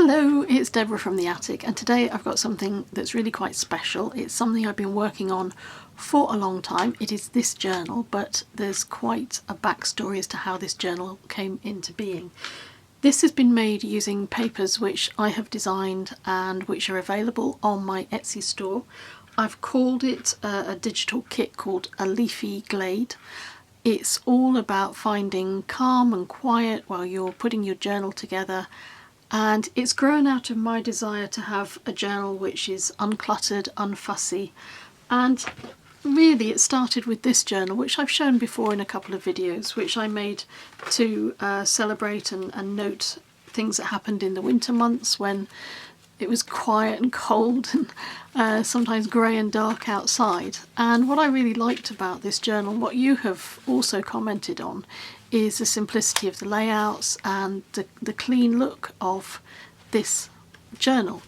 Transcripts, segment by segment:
Hello, it's Deborah from the attic, and today I've got something that's really quite special. It's something I've been working on for a long time. It is this journal, but there's quite a backstory as to how this journal came into being. This has been made using papers which I have designed and which are available on my Etsy store. I've called it a digital kit called A Leafy Glade. It's all about finding calm and quiet while you're putting your journal together, and it's grown out of my desire to have a journal which is uncluttered, unfussy, and really it started with this journal, which I've shown before in a couple of videos, which I made to celebrate and note things that happened in the winter months when it was quiet and cold and sometimes grey and dark outside. And what I really liked about this journal, what you have also commented on, is the simplicity of the layouts and the clean look of this journal.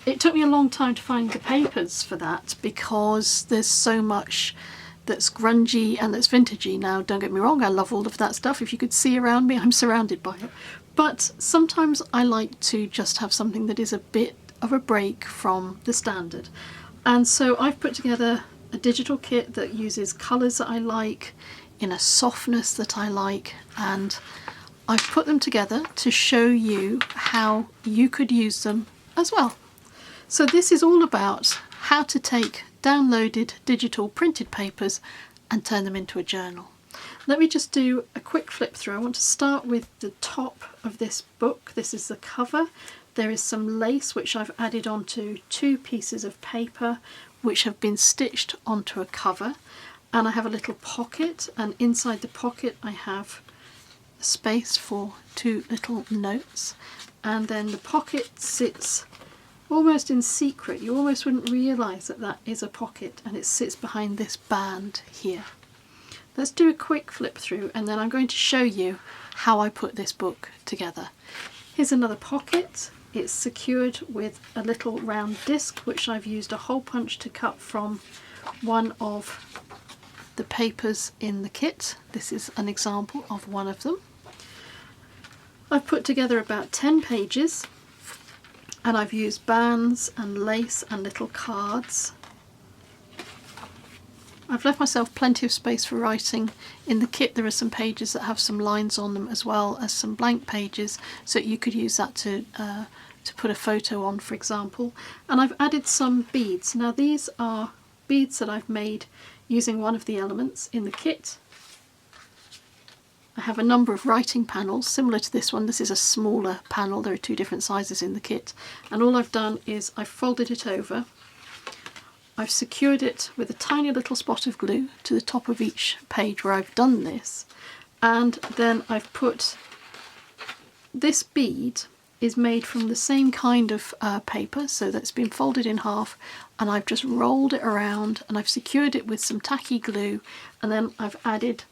It took me a long time to find the papers for that because there's so much that's grungy and that's vintagey. Now, don't get me wrong, I love all of that stuff. If you could see around me, I'm surrounded by it. But sometimes I like to just have something that is a bit of a break from the standard. And so I've put together a digital kit that uses colours that I like, in a softness that I like, and I've put them together to show you how you could use them as well. So this is all about how to take downloaded digital printed papers and turn them into a journal. Let me just do a quick flip through. I want to start with the top of this book. This is the cover. There is some lace which I've added onto two pieces of paper which have been stitched onto a cover. And I have a little pocket, and inside the pocket I have a space for two little notes. And then the pocket sits almost in secret. You almost wouldn't realise that that is a pocket, and it sits behind this band here. Let's do a quick flip through, and then I'm going to show you how I put this book together. Here's another pocket. It's secured with a little round disc which I've used a hole punch to cut from one of the papers in the kit. This is an example of one of them. I've put together about 10 pages, and I've used bands and lace and little cards. I've left myself plenty of space for writing. In the kit there are some pages that have some lines on them as well as some blank pages, so you could use that to put a photo on, for example. And I've added some beads. Now these are beads that I've made using one of the elements in the kit. I have a number of writing panels similar to this one. This is a smaller panel. There are two different sizes in the kit, and all I've done is I've folded it over. I've secured it with a tiny little spot of glue to the top of each page where I've done this, and then I've put this bead is made from the same kind of paper, so that's been folded in half, and I've just rolled it around and I've secured it with some tacky glue, and then I've added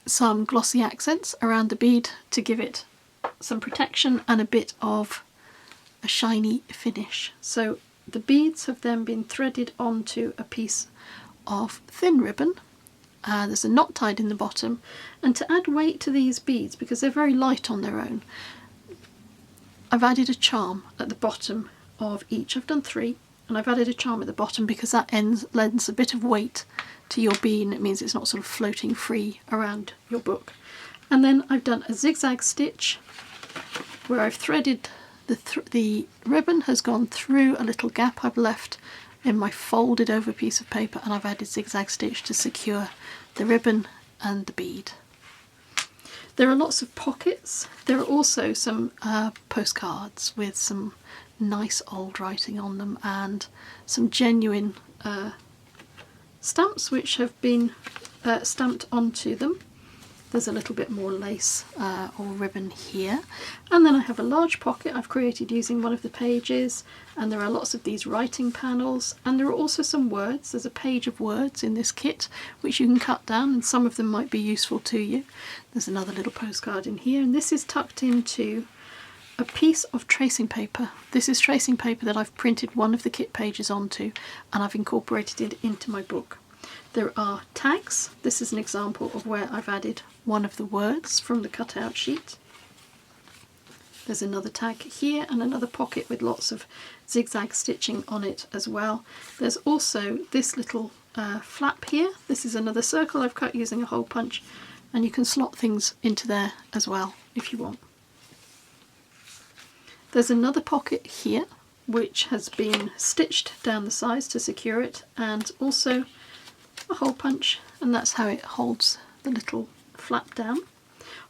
some glossy accents around the bead to give it some protection and a bit of a shiny finish. So the beads have then been threaded onto a piece of thin ribbon. There's a knot tied in the bottom, and to add weight to these beads, because they're very light on their own, I've added a charm at the bottom of each. I've done 3, and I've added a charm at the bottom because that lends a bit of weight to your bead, and it means it's not sort of floating free around your book. And then I've done a zigzag stitch where I've threaded the ribbon has gone through a little gap I've left in my folded over piece of paper, and I've added zigzag stitch to secure the ribbon and the bead. There are lots of pockets. There are also some postcards with some nice old writing on them and some genuine stamps which have been stamped onto them. There's a little bit more lace or ribbon here. And then I have a large pocket I've created using one of the pages, and there are lots of these writing panels, and there are also some words. There's a page of words in this kit which you can cut down, and some of them might be useful to you. There's another little postcard in here, and this is tucked into a piece of tracing paper. This is tracing paper that I've printed one of the kit pages onto, and I've incorporated it into my book. There are tags. This is an example of where I've added one of the words from the cutout sheet. There's another tag here and another pocket with lots of zigzag stitching on it as well. There's also this little flap here. This is another circle I've cut using a hole punch, and you can slot things into there as well if you want. There's another pocket here which has been stitched down the sides to secure it, and also a hole punch, and that's how it holds the little flap down.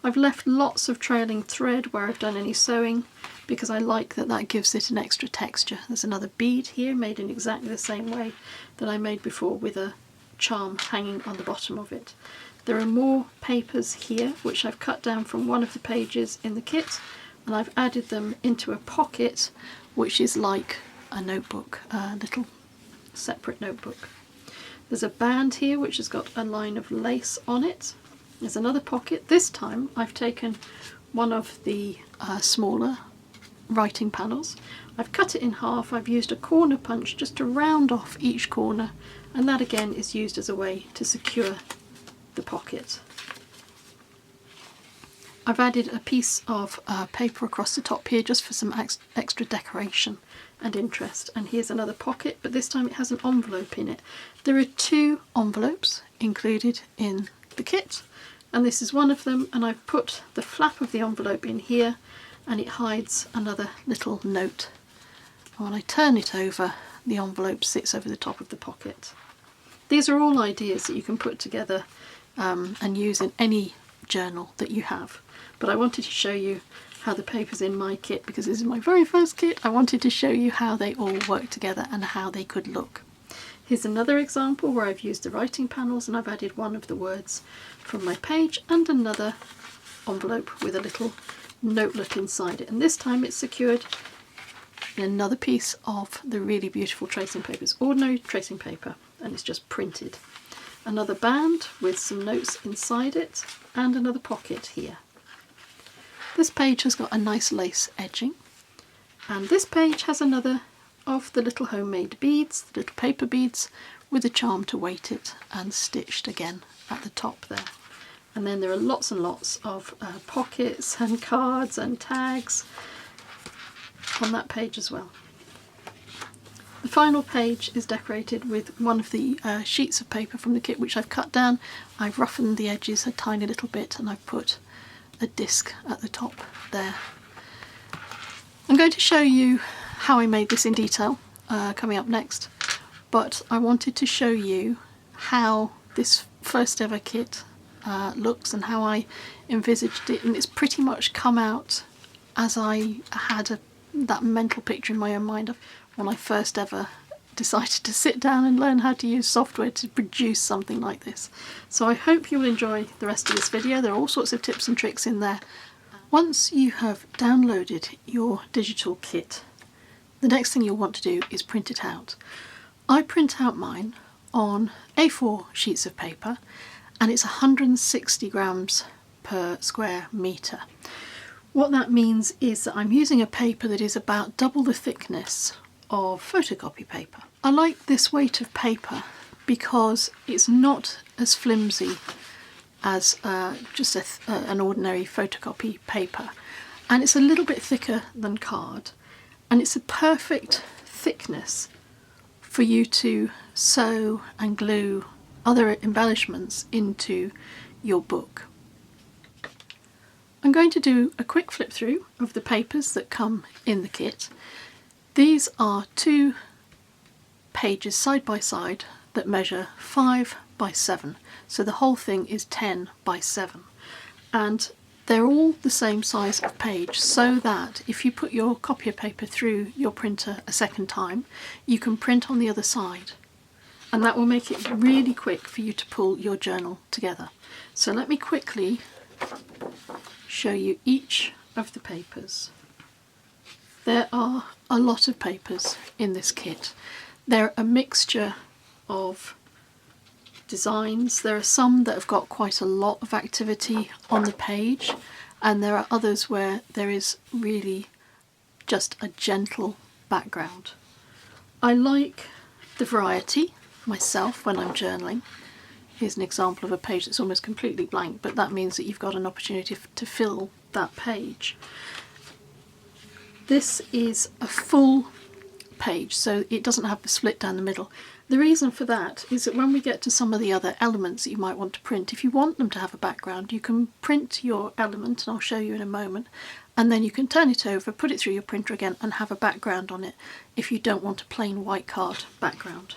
I've left lots of trailing thread where I've done any sewing because I like that that gives it an extra texture. There's another bead here made in exactly the same way that I made before, with a charm hanging on the bottom of it. There are more papers here which I've cut down from one of the pages in the kit, and I've added them into a pocket which is like a notebook, a little separate notebook. There's a band here which has got a line of lace on it. There's another pocket. This time I've taken one of the smaller writing panels. I've cut it in half. I've used a corner punch just to round off each corner, and that again is used as a way to secure the pocket. I've added a piece of paper across the top here just for some extra decoration and interest. And here's another pocket, but this time it has an envelope in it. There are 2 envelopes included in the kit, and this is one of them, and I've put the flap of the envelope in here, and it hides another little note. And when I turn it over, the envelope sits over the top of the pocket. These are all ideas that you can put together and use in any journal that you have. But I wanted to show you how the papers in my kit, because this is my very first kit, I wanted to show you how they all work together and how they could look. Here's another example where I've used the writing panels and I've added one of the words from my page and another envelope with a little notelet inside it. And this time it's secured in another piece of the really beautiful tracing paper. It's ordinary tracing paper and it's just printed. Another band with some notes inside it, and another pocket here. This page has got a nice lace edging, and this page has another of the little homemade beads, the little paper beads, with a charm to weight it, and stitched again at the top there. And then there are lots and lots of pockets and cards and tags on that page as well. The final page is decorated with one of the sheets of paper from the kit which I've cut down. I've roughened the edges a tiny little bit and I've put a disc at the top there. I'm going to show you how I made this in detail coming up next, but I wanted to show you how this first ever kit looks and how I envisaged it, and it's pretty much come out as I had that mental picture in my own mind of when I first ever decided to sit down and learn how to use software to produce something like this. So I hope you will enjoy the rest of this video. There are all sorts of tips and tricks in there. Once you have downloaded your digital kit, the next thing you'll want to do is print it out. I print out mine on A4 sheets of paper, and it's 160 grams per square metre. What that means is that I'm using a paper that is about double the thickness of photocopy paper. I like this weight of paper because it's not as flimsy as just an ordinary photocopy paper, and it's a little bit thicker than card, and it's a perfect thickness for you to sew and glue other embellishments into your book. I'm going to do a quick flip through of the papers that come in the kit. These are 2 pages side by side that measure 5 by 7, so the whole thing is 10 by 7, and they're all the same size of page, so that if you put your copier paper through your printer a second time, you can print on the other side, and that will make it really quick for you to pull your journal together. So let me quickly show you each of the papers. There are a lot of papers in this kit. They're a mixture of designs. There are some that have got quite a lot of activity on the page, and there are others where there is really just a gentle background. I like the variety myself when I'm journaling. Here's an example of a page that's almost completely blank, but that means that you've got an opportunity to fill that page. This is a full page, so it doesn't have the split down the middle. The reason for that is that when we get to some of the other elements that you might want to print, if you want them to have a background, you can print your element, and I'll show you in a moment, and then you can turn it over, put it through your printer again and have a background on it if you don't want a plain white card background.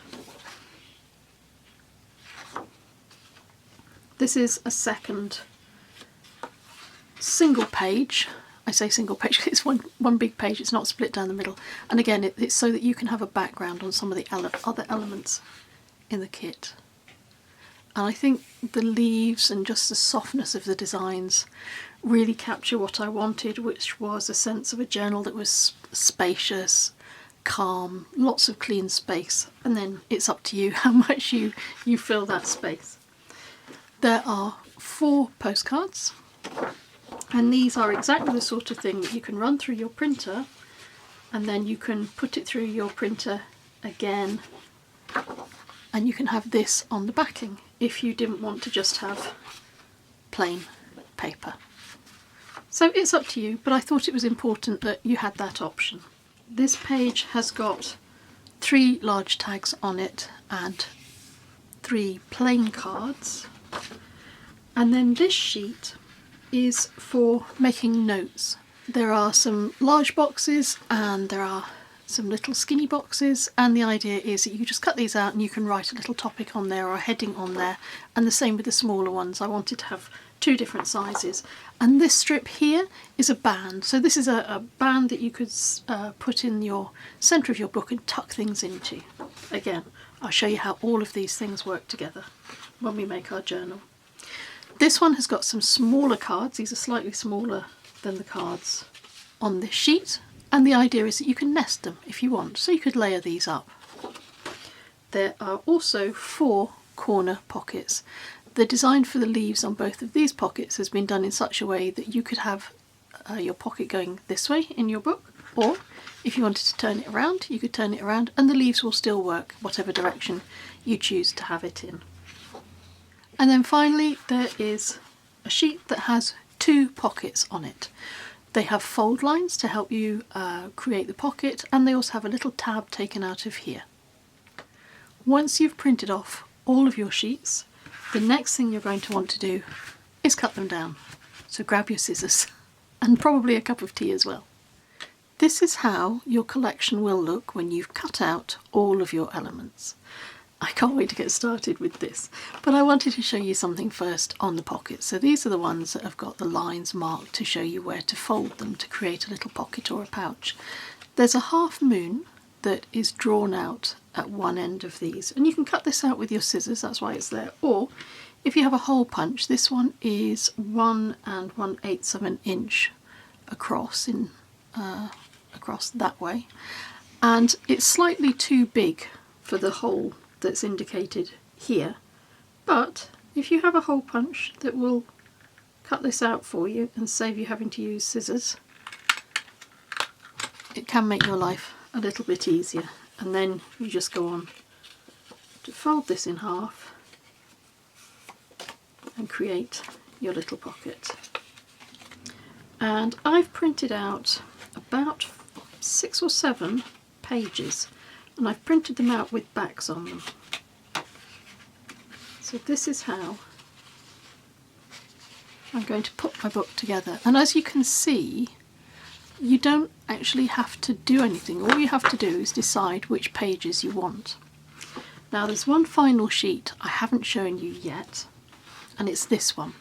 This is a second single page. I say single page because it's one big page, it's not split down the middle. And again, it's so that you can have a background on some of the other elements in the kit. And I think the leaves and just the softness of the designs really capture what I wanted, which was a sense of a journal that was spacious, calm, lots of clean space, and then it's up to you how much you fill that space. There are 4 postcards, and these are exactly the sort of thing that you can run through your printer, and then you can put it through your printer again, and you can have this on the backing if you didn't want to just have plain paper. So it's up to you, but I thought it was important that you had that option. This page has got 3 large tags on it and 3 plain cards. And then this sheet is for making notes. There are some large boxes and there are some little skinny boxes, and the idea is that you just cut these out and you can write a little topic on there or a heading on there, and the same with the smaller ones. I wanted to have 2 different sizes. And this strip here is a band. So this is a band that you could put in your centre of your book and tuck things into. Again, I'll show you how all of these things work together when we make our journal. This one has got some smaller cards. These are slightly smaller than the cards on this sheet, and the idea is that you can nest them if you want, so you could layer these up. There are also 4 corner pockets. The design for the leaves on both of these pockets has been done in such a way that you could have your pocket going this way in your book, or if you wanted to turn it around, you could turn it around and the leaves will still work whatever direction you choose to have it in. And then finally there is a sheet that has 2 pockets on it. They have fold lines to help you create the pocket, and they also have a little tab taken out of here. Once you've printed off all of your sheets, the next thing you're going to want to do is cut them down. So grab your scissors and probably a cup of tea as well. This is how your collection will look when you've cut out all of your elements. I can't wait to get started with this, but I wanted to show you something first on the pockets. So these are the ones that have got the lines marked to show you where to fold them to create a little pocket or a pouch. There's a half moon that is drawn out at one end of these, and you can cut this out with your scissors, that's why it's there, or if you have a hole punch, this one is 1 1/8 of an inch across across that way, and it's slightly too big for the hole that's indicated here, but if you have a hole punch that will cut this out for you and save you having to use scissors, it can make your life a little bit easier. And then you just go on to fold this in half and create your little pocket. And I've printed out about 6 or 7 pages, and I've printed them out with backs on them. So this is how I'm going to put my book together. And as you can see, you don't actually have to do anything. All you have to do is decide which pages you want. Now there's one final sheet I haven't shown you yet, and it's this one.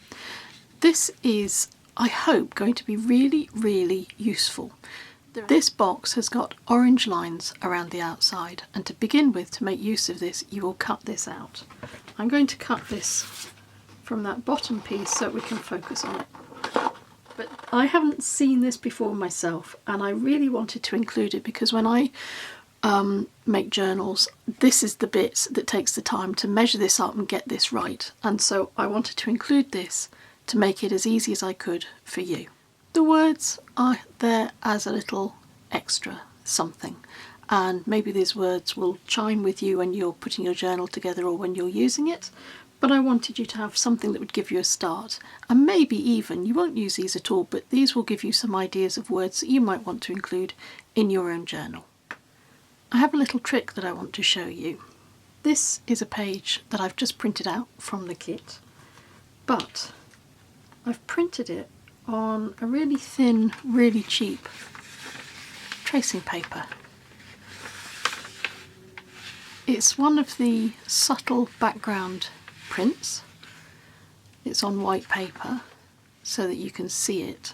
This is, I hope, going to be really, really useful. This box has got orange lines around the outside, and to begin with, to make use of this, you will cut this out. I'm going to cut this from that bottom piece so we can focus on it. But I haven't seen this before myself, and I really wanted to include it because when I make journals, this is the bit that takes the time to measure this up and get this right, and so I wanted to include this to make it as easy as I could for you. The words are there as a little extra something, and maybe these words will chime with you when you're putting your journal together or when you're using it. But I wanted you to have something that would give you a start, and maybe even, you won't use these at all, but these will give you some ideas of words that you might want to include in your own journal. I have a little trick that I want to show you. This is a page that I've just printed out from the kit, but I've printed it on a really thin, really cheap tracing paper. It's one of the subtle background prints. It's on white paper so that you can see it.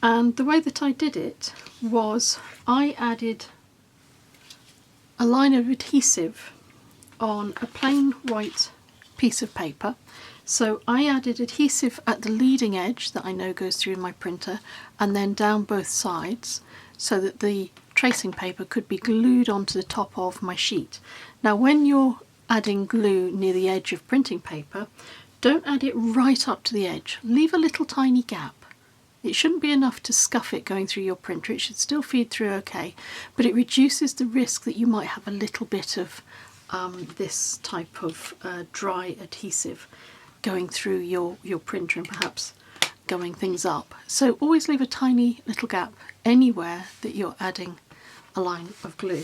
And the way that I did it was I added a line of adhesive on a plain white piece of paper. So I added adhesive at the leading edge that I know goes through my printer, and then down both sides, so that the tracing paper could be glued onto the top of my sheet. Now when you're adding glue near the edge of printing paper, don't add it right up to the edge. Leave a little tiny gap. It shouldn't be enough to scuff it going through your printer. It should still feed through okay, but it reduces the risk that you might have a little bit of this type of dry adhesive going through your printer and perhaps going things up. So always leave a tiny little gap anywhere that you're adding a line of glue.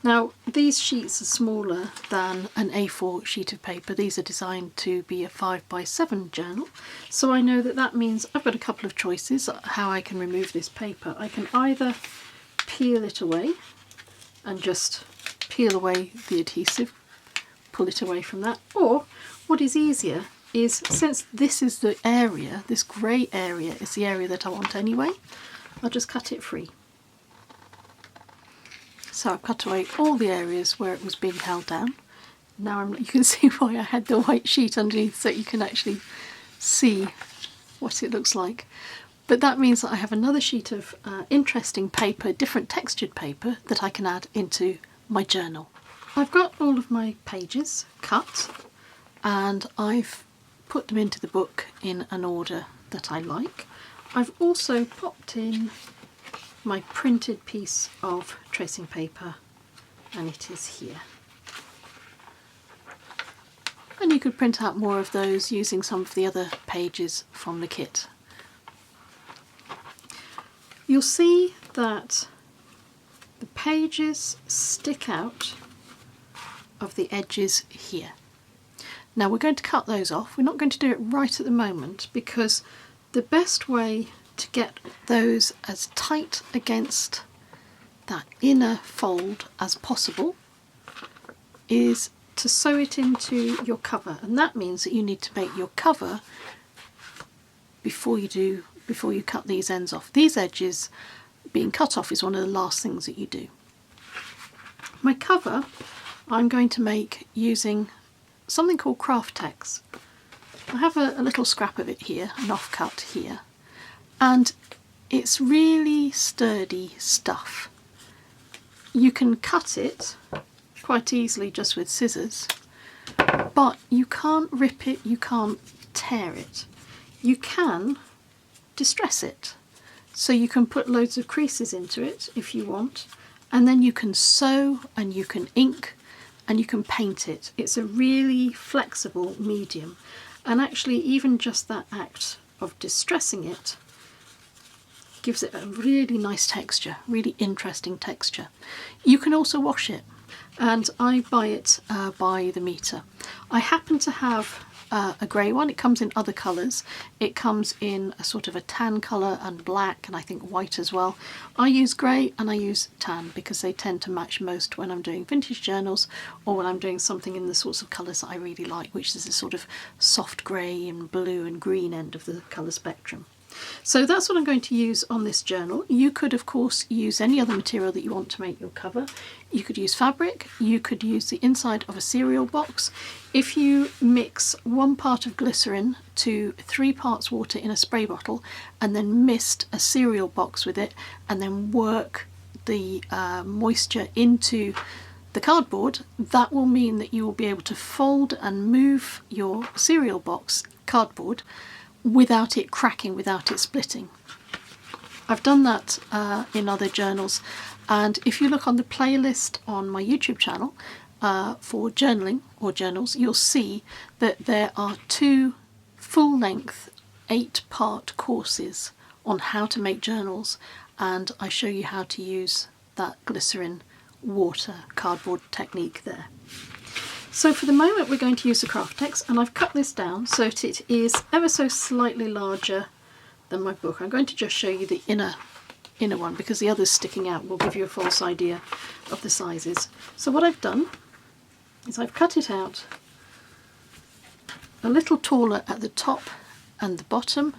Now these sheets are smaller than an A4 sheet of paper. These are designed to be a 5x7 journal, so I know that that means I've got a couple of choices how I can remove this paper. I can either peel it away and just peel away the adhesive, pull it away from that, or what is easier is, since this is the area, this grey area is the area that I want anyway, I'll just cut it free. So I've cut away all the areas where it was being held down. Now you can see why I had the white sheet underneath, so you can actually see what it looks like. But that means that I have another sheet of interesting paper, different textured paper, that I can add into my journal. I've got all of my pages cut, and I've put them into the book in an order that I like. I've also popped in my printed piece of tracing paper, and it is here. And you could print out more of those using some of the other pages from the kit. You'll see that the pages stick out of the edges here. Now we're going to cut those off. We're not going to do it right at the moment, because the best way to get those as tight against that inner fold as possible is to sew it into your cover, and that means that you need to make your cover before you cut these ends off. These edges being cut off is one of the last things that you do. My cover I'm going to make using something called Craftex. I have a little scrap of it here, an offcut here, and it's really sturdy stuff. You can cut it quite easily just with scissors, but you can't rip it, you can't tear it. You can distress it, so you can put loads of creases into it if you want, and then you can sew and you can ink and you can paint it. It's a really flexible medium, and actually even just that act of distressing it gives it a really nice texture, really interesting texture. You can also wash it, and I buy it by the metre. I happen to have a grey one. It comes in other colours. It comes in a sort of a tan colour and black, and I think white as well. I use grey and I use tan because they tend to match most when I'm doing vintage journals, or when I'm doing something in the sorts of colours that I really like, which is a sort of soft grey and blue and green end of the colour spectrum. So that's what I'm going to use on this journal. You could of course use any other material that you want to make your cover. You could use fabric, you could use the inside of a cereal box. If you mix 1 part of glycerin to 3 parts water in a spray bottle and then mist a cereal box with it and then work the moisture into the cardboard, that will mean that you will be able to fold and move your cereal box cardboard without it cracking, without it splitting. I've done that in other journals, and if you look on the playlist on my YouTube channel for journaling or journals, you'll see that there are 2 full-length 8-part courses on how to make journals, and I show you how to use that glycerin water cardboard technique there. So for the moment we're going to use the Craftex, and I've cut this down so that it is ever so slightly larger than my book. I'm going to just show you the inner one because the others sticking out will give you a false idea of the sizes. So what I've done is I've cut it out a little taller at the top and the bottom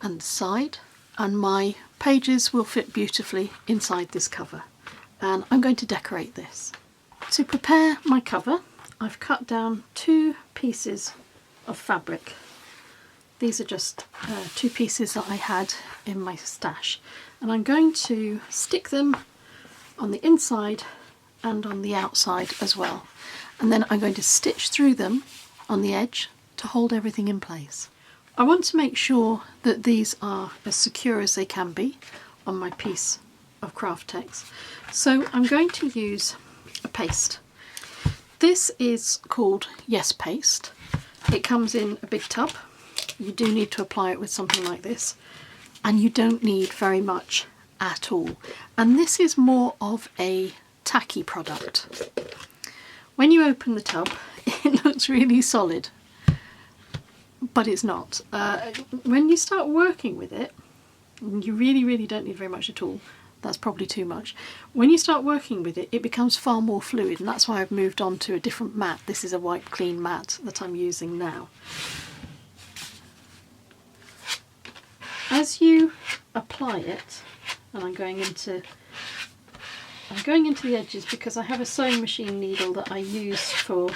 and the side, and my pages will fit beautifully inside this cover, and I'm going to decorate this. To prepare my cover, I've cut down 2 pieces of fabric. These are just 2 pieces that I had in my stash, and I'm going to stick them on the inside and on the outside as well, and then I'm going to stitch through them on the edge to hold everything in place. I want to make sure that these are as secure as they can be on my piece of Craftex, so I'm going to use a paste. This is called Yes Paste. It comes in a big tub. You do need to apply it with something like this, and you don't need very much at all. And this is more of a tacky product. When you open the tub, it looks really solid, but it's not. When you start working with it, you really don't need very much at all. That's probably too much. When you start working with it, it becomes far more fluid, and that's why I've moved on to a different mat. This is a Wipe Clean mat that I'm using now. As you apply it, and I'm going into the edges because I have a sewing machine needle that I use for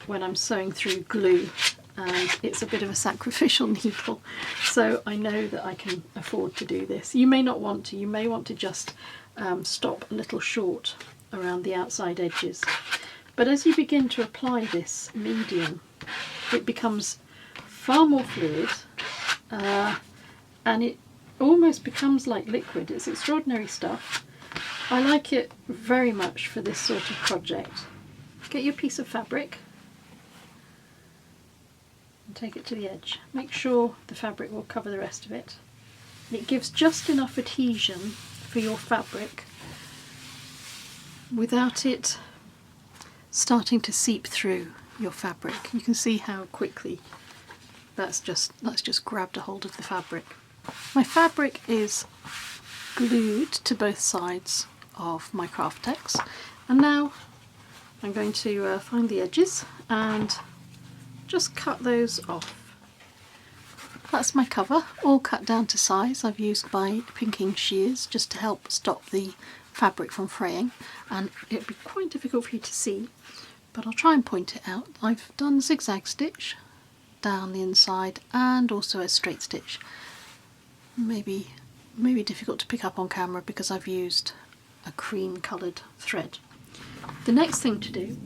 when I'm sewing through glue, and it's a bit of a sacrificial needle, so I know that I can afford to do this. You may not want to. You may want to just stop a little short around the outside edges. But as you begin to apply this medium, it becomes far more fluid, and it almost becomes like liquid. It's extraordinary stuff. I like it very much for this sort of project. Get your piece of fabric and take it to the edge. Make sure the fabric will cover the rest of it. It gives just enough adhesion for your fabric without it starting to seep through your fabric. You can see how quickly that's just grabbed a hold of the fabric. My fabric is glued to both sides of my Craftex, and now I'm going to find the edges and just cut those off. That's my cover, all cut down to size. I've used my pinking shears just to help stop the fabric from fraying, and it'd be quite difficult for you to see, but I'll try and point it out. I've done zigzag stitch down the inside and also a straight stitch. Maybe difficult to pick up on camera because I've used a cream coloured thread. The next thing to do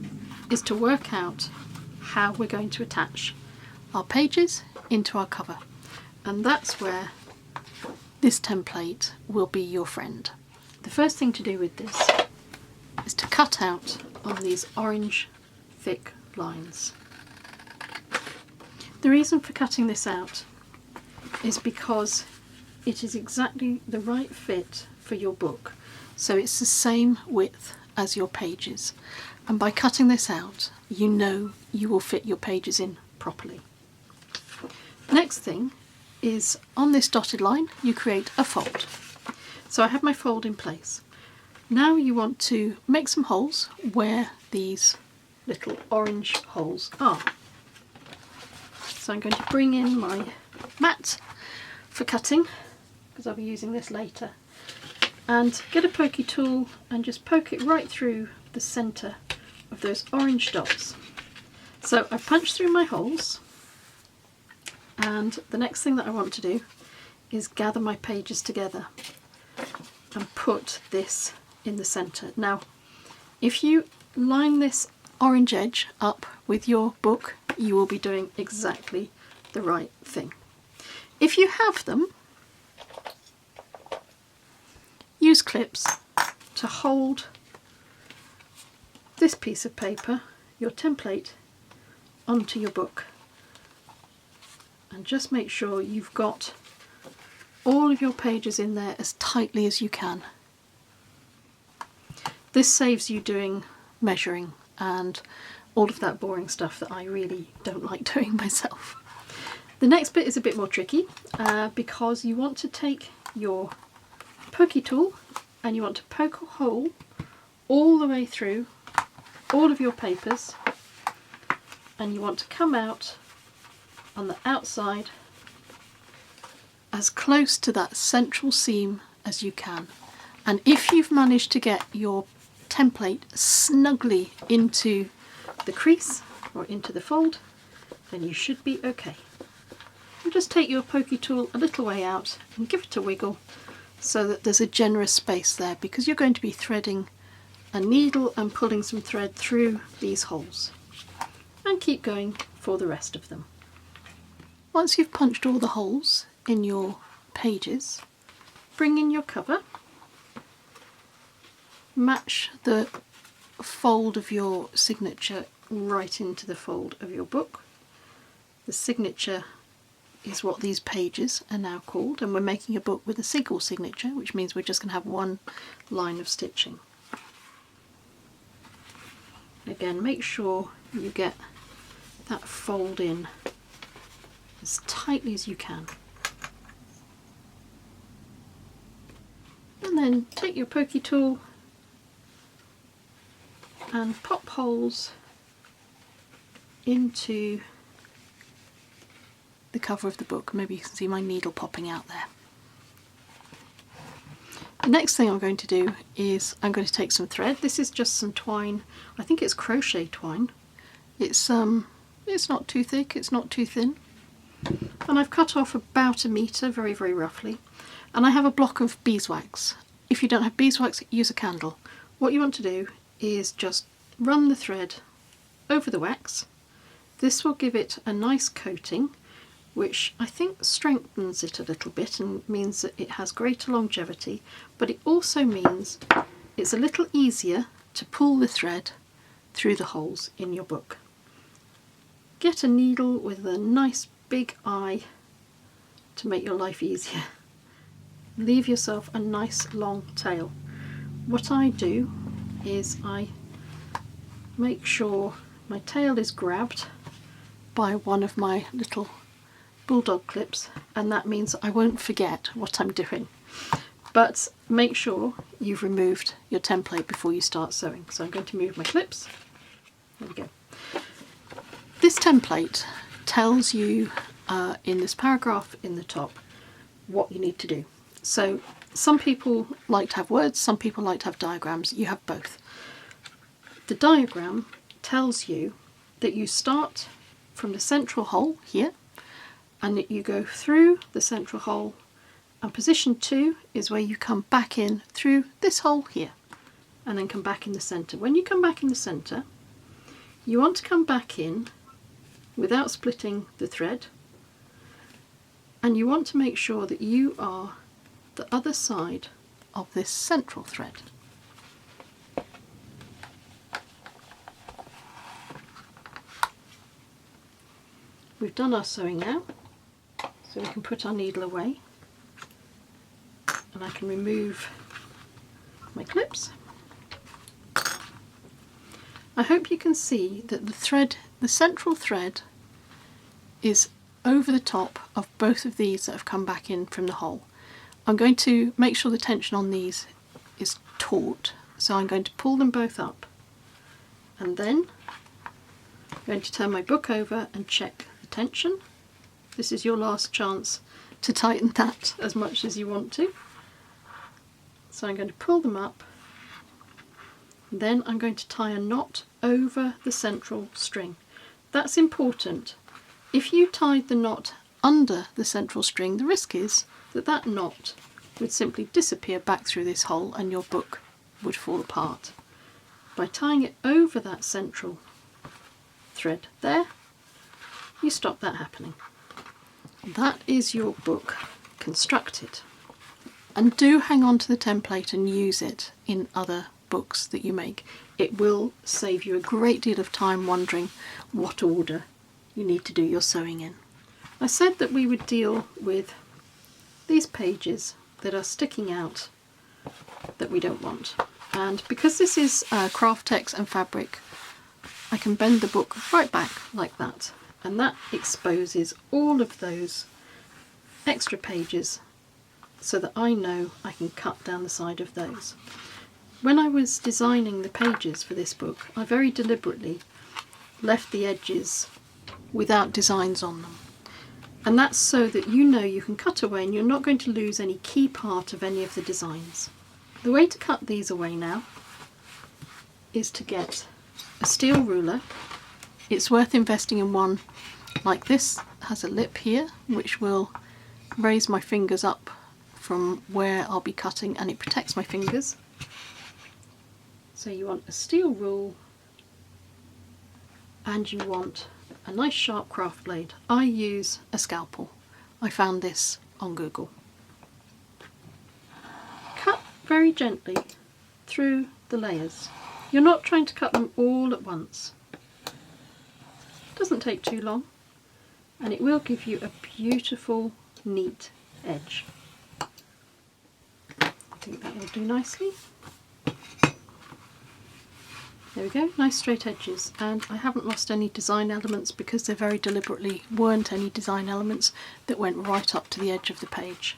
is to work out how we're going to attach our pages into our cover, and that's where this template will be your friend. The first thing to do with this is to cut out on these orange thick lines. The reason for cutting this out is because it is exactly the right fit for your book, so it's the same width as your pages, and by cutting this out you know you will fit your pages in properly. Next thing is, on this dotted line you create a fold. So I have my fold in place. Now you want to make some holes where these little orange holes are. So I'm going to bring in my mat for cutting, because I'll be using this later, and get a pokey tool and just poke it right through the centre of those orange dots. So I've punched through my holes, and the next thing that I want to do is gather my pages together and put this in the centre. Now, if you line this orange edge up with your book, you will be doing exactly the right thing. If you have them, use clips to hold this piece of paper, your template, onto your book. And just make sure you've got all of your pages in there as tightly as you can. This saves you doing measuring and all of that boring stuff that I really don't like doing myself. The next bit is a bit more tricky because you want to take your pokey tool and you want to poke a hole all the way through all of your papers, and you want to come out on the outside as close to that central seam as you can. And if you've managed to get your template snugly into the crease or into the fold, then you should be okay. And just take your pokey tool a little way out and give it a wiggle so that there's a generous space there, because you're going to be threading a needle and pulling some thread through these holes. And keep going for the rest of them. Once you've punched all the holes in your pages, bring in your cover, match the fold of your signature right into the fold of your book. The signature is what these pages are now called, and we're making a book with a single signature, which means we're just going to have one line of stitching. Again, make sure you get that fold in as tightly as you can. And then take your pokey tool and pop holes into the cover of the book. Maybe you can see my needle popping out there. The next thing I'm going to do is I'm going to take some thread. This is just some twine. I think it's crochet twine. It's not too thick, it's not too thin. And I've cut off about 1 metre, very, very roughly. And I have a block of beeswax. If you don't have beeswax, use a candle. What you want to do is just run the thread over the wax. This will give it a nice coating, which I think strengthens it a little bit and means that it has greater longevity, but it also means it's a little easier to pull the thread through the holes in your book. Get a needle with a nice big eye to make your life easier. Leave yourself a nice long tail. What I do is I make sure my tail is grabbed by one of my little bulldog clips, and that means I won't forget what I'm doing. But make sure you've removed your template before you start sewing. So I'm going to move my clips. There we go. This template tells you in this paragraph in the top what you need to do. So some people like to have words, some people like to have diagrams. You have both. The diagram tells you that you start from the central hole here, and that you go through the central hole, and position 2 is where you come back in through this hole here and then come back in the centre. When you come back in the centre, you want to come back in without splitting the thread, and you want to make sure that you are the other side of this central thread. We've done our sewing now, so we can put our needle away, and I can remove my clips. I hope you can see that the thread, the central thread, is over the top of both of these that have come back in from the hole. I'm going to make sure the tension on these is taut, so I'm going to pull them both up, and then I'm going to turn my book over and check the tension. This is your last chance to tighten that as much as you want to. So I'm going to pull them up, then I'm going to tie a knot over the central string. That's important. If you tied the knot under the central string, the risk is that that knot would simply disappear back through this hole and your book would fall apart. By tying it over that central thread there, you stop that happening. That is your book constructed. And do hang on to the template and use it in other books that you make. It will save you a great deal of time wondering what order you need to do your sewing in. I said that we would deal with these pages that are sticking out that we don't want. And because this is Craftex and fabric, I can bend the book right back like that. And that exposes all of those extra pages so that I know I can cut down the side of those. When I was designing the pages for this book, I very deliberately left the edges without designs on them. And that's so that you know you can cut away and you're not going to lose any key part of any of the designs. The way to cut these away now is to get a steel ruler. It's worth investing in one like this. It has a lip here which will raise my fingers up from where I'll be cutting, and it protects my fingers. So you want a steel rule and you want a nice sharp craft blade. I use a scalpel. I found this on Google. Cut very gently through the layers. You're not trying to cut them all at once. It doesn't take too long and it will give you a beautiful, neat edge. I think that will do nicely. There we go, nice straight edges, and I haven't lost any design elements because there very deliberately weren't any design elements that went right up to the edge of the page.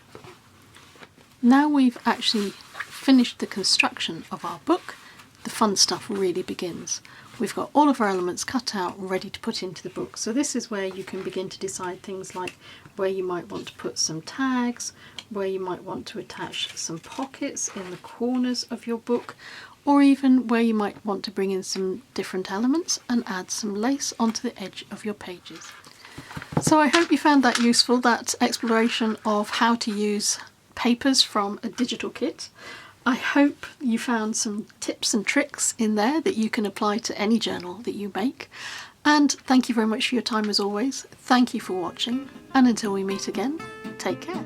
Now we've actually finished the construction of our book, the fun stuff really begins. We've got all of our elements cut out ready to put into the book, so this is where you can begin to decide things like where you might want to put some tags, where you might want to attach some pockets in the corners of your book, or even where you might want to bring in some different elements and add some lace onto the edge of your pages. So I hope you found that useful, that exploration of how to use papers from a digital kit. I hope you found some tips and tricks in there that you can apply to any journal that you make. And thank you very much for your time as always. Thank you for watching, and until we meet again, take care.